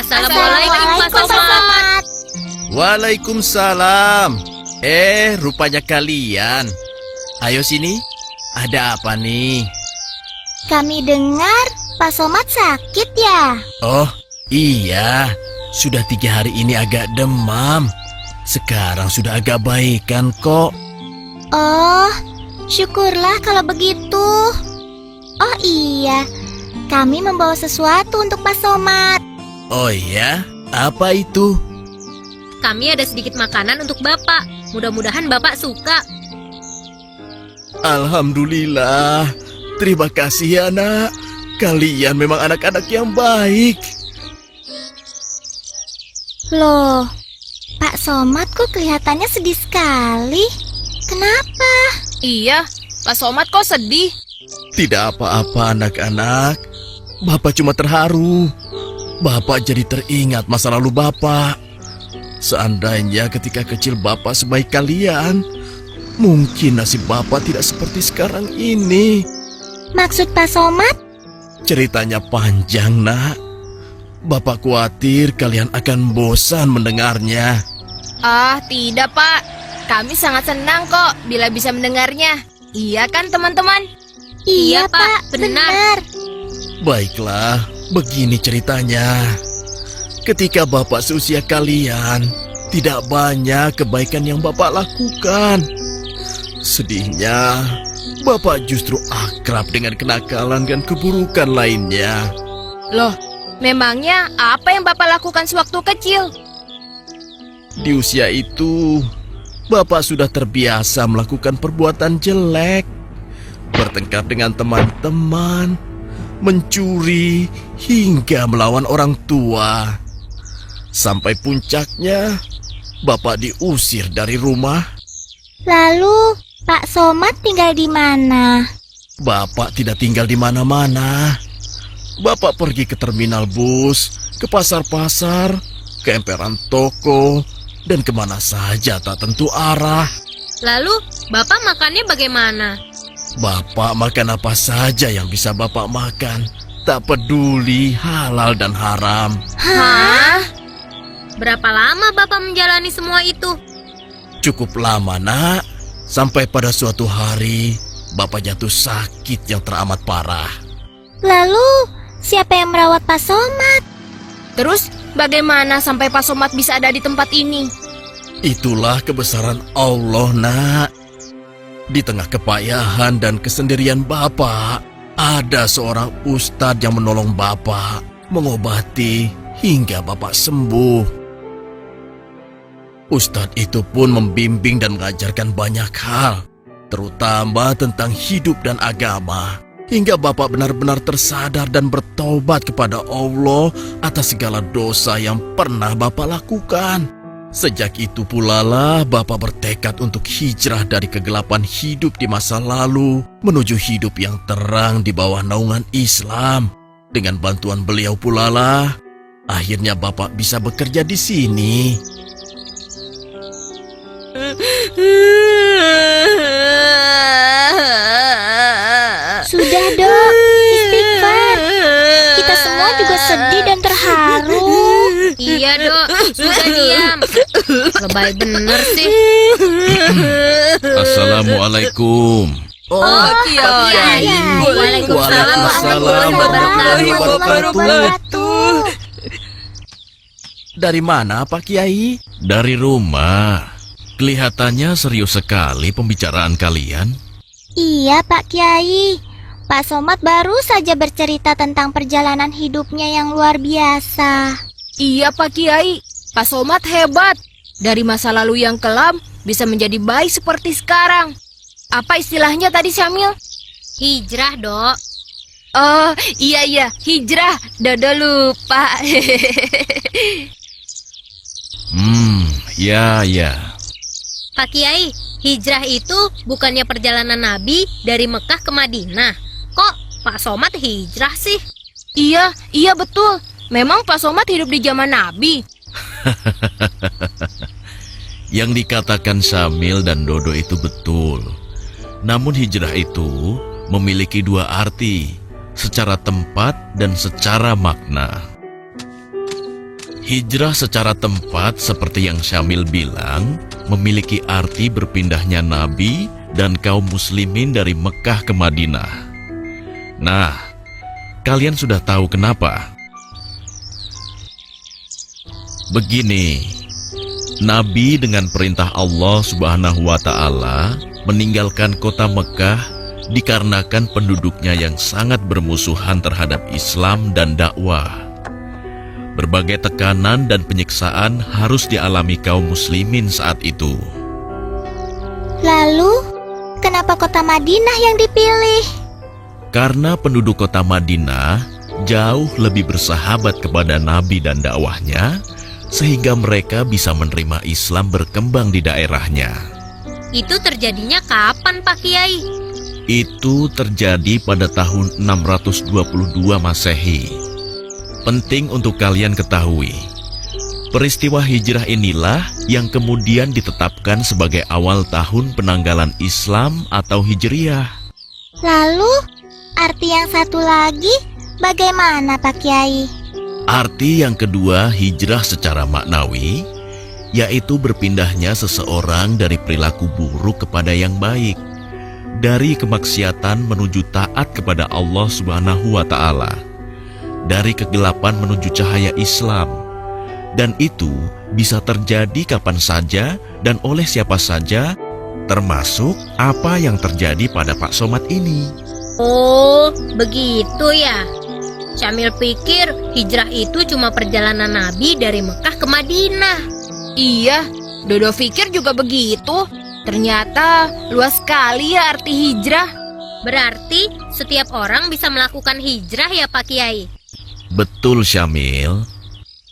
Assalamualaikum Pak Somad. Waalaikumsalam. Rupanya kalian. Ayo sini. Ada apa nih? Kami dengar Pak Somad sakit ya? Oh, iya. Sudah 3 hari ini agak demam. Sekarang sudah agak baikan kok. Oh, syukurlah kalau begitu. Oh iya, kami membawa sesuatu untuk Pak Somad. Oh iya? Apa itu? Kami ada sedikit makanan untuk Bapak. Mudah-mudahan Bapak suka. Alhamdulillah. Terima kasih ya, Nak. Kalian memang anak-anak yang baik. Loh, Pak Somad kok kelihatannya sedih sekali? Kenapa? Iya, Pak Somad kok sedih? Tidak apa-apa, anak-anak. Bapak cuma terharu. Bapak jadi teringat masa lalu Bapak. Seandainya ketika kecil Bapak sebaik kalian, mungkin nasib Bapak tidak seperti sekarang ini. Maksud Pak Somad? Ceritanya panjang, Nak. Bapak khawatir kalian akan bosan mendengarnya. Ah, tidak Pak. Kami sangat senang kok bila bisa mendengarnya. Iya kan teman-teman? Iya, Pak, benar. Baiklah, begini ceritanya. Ketika Bapak seusia kalian, tidak banyak kebaikan yang Bapak lakukan. Sedihnya, Bapak justru akrab dengan kenakalan dan keburukan lainnya. Loh, memangnya apa yang Bapak lakukan sewaktu kecil? Di usia itu, Bapak sudah terbiasa melakukan perbuatan jelek, bertengkar dengan teman-teman, mencuri, hingga melawan orang tua. Sampai puncaknya, Bapak diusir dari rumah. Lalu, Pak Somad tinggal di mana? Bapak tidak tinggal di mana-mana. Bapak pergi ke terminal bus, ke pasar-pasar, ke emperan toko, dan kemana saja tak tentu arah. Lalu, Bapak makannya bagaimana? Bapak makan apa saja yang bisa Bapak makan. Tak peduli halal dan haram. Hah? Berapa lama Bapak menjalani semua itu? Cukup lama, Nak. Sampai pada suatu hari, Bapak jatuh sakit yang teramat parah. Lalu, siapa yang merawat Pak Somad? Terus, bagaimana sampai Pak Somad bisa ada di tempat ini? Itulah kebesaran Allah, Nak. Di tengah kepayahan dan kesendirian Bapak, ada seorang ustadz yang menolong Bapak, mengobati hingga Bapak sembuh. Ustadz itu pun membimbing dan mengajarkan banyak hal, terutama tentang hidup dan agama, hingga Bapak benar-benar tersadar dan bertobat kepada Allah atas segala dosa yang pernah Bapak lakukan. Sejak itu pula lah Bapak bertekad untuk hijrah dari kegelapan hidup di masa lalu menuju hidup yang terang di bawah naungan Islam. Dengan bantuan beliau pula lah, akhirnya Bapak bisa bekerja di sini. Sudah, Dok. Istighfar. Kita semua juga sedih dan terharu. Iya, Dok. Sudah diam. Lebay bener sih. Assalamualaikum. Oh, Kiai. Waalaikumsalam warahmatullahi wabarakatuh. Dari mana, Pak Kiai? Dari rumah. Kelihatannya serius sekali pembicaraan kalian. Iya, Pak Kiai. Pak Somad baru saja bercerita tentang perjalanan hidupnya yang luar biasa. Iya, Pak Kiai. Pak Somad hebat. Dari masa lalu yang kelam bisa menjadi baik seperti sekarang. Apa istilahnya tadi, Syamil? Hijrah, Dok. Oh, iya, hijrah. Dodo lupa. Ya. Pak Kiai, hijrah itu bukannya perjalanan Nabi dari Mekah ke Madinah. Kok Pak Somad hijrah sih? Iya betul. Memang Pak Somad hidup di zaman Nabi. Yang dikatakan Syamil dan Dodo itu betul. Namun hijrah itu memiliki 2 arti, secara tempat dan secara makna. Hijrah secara tempat seperti yang Syamil bilang memiliki arti berpindahnya Nabi dan kaum muslimin dari Mekah ke Madinah. Nah, kalian sudah tahu kenapa? Begini, Nabi dengan perintah Allah Subhanahu wa Ta'ala meninggalkan kota Mekah dikarenakan penduduknya yang sangat bermusuhan terhadap Islam dan dakwah. Berbagai tekanan dan penyiksaan harus dialami kaum muslimin saat itu. Lalu, kenapa kota Madinah yang dipilih? Karena penduduk kota Madinah jauh lebih bersahabat kepada Nabi dan dakwahnya, sehingga mereka bisa menerima Islam berkembang di daerahnya. Itu terjadinya kapan, Pak Kiai? Itu terjadi pada tahun 622 Masehi. Penting untuk kalian ketahui, peristiwa hijrah inilah yang kemudian ditetapkan sebagai awal tahun penanggalan Islam atau Hijriyah. Lalu, arti yang satu lagi bagaimana Pak Kiai? Arti yang kedua hijrah secara maknawi, yaitu berpindahnya seseorang dari perilaku buruk kepada yang baik, dari kemaksiatan menuju taat kepada Allah Subhanahu wa Ta'ala, dari kegelapan menuju cahaya Islam. Dan itu bisa terjadi kapan saja dan oleh siapa saja, termasuk apa yang terjadi pada Pak Somad ini. Oh, begitu ya. Syamil pikir hijrah itu cuma perjalanan Nabi dari Mekah ke Madinah. Iya, Dodo pikir juga begitu. Ternyata luas sekali ya arti hijrah. Berarti setiap orang bisa melakukan hijrah ya Pak Kiai? Betul, Syamil.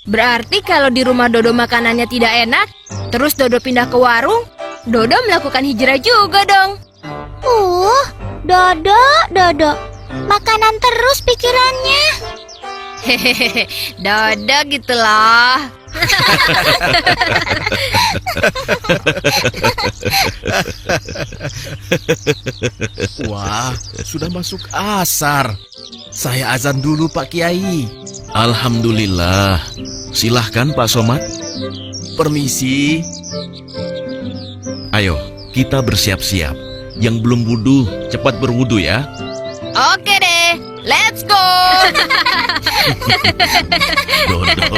Berarti kalau di rumah Dodo makanannya tidak enak, terus Dodo pindah ke warung, Dodo melakukan hijrah juga dong. Dodo, makanan terus pikirannya. Hehehe, Dodo gitu loh. Wah, sudah masuk asar. Saya azan dulu Pak Kiai. Alhamdulillah. Silahkan Pak Somad. Permisi. Ayo, kita bersiap-siap. Yang belum wudu, cepat berwudu ya. Oke deh, let's go. Dodo.